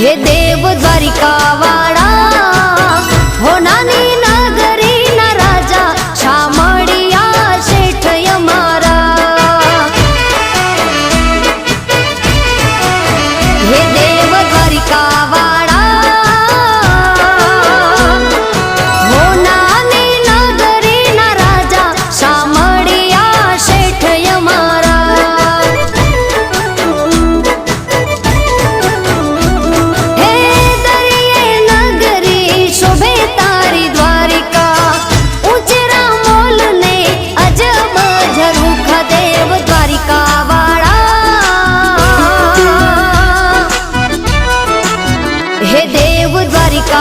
हे देव द्वारिका वाळा हो नानी नगरी न राजा शामळिया शेठ यमारा। हे देव द्वारिका वाळा हो नानी नगरी न राजा शामळिया शेठ यमारा। हे देव द्वारिका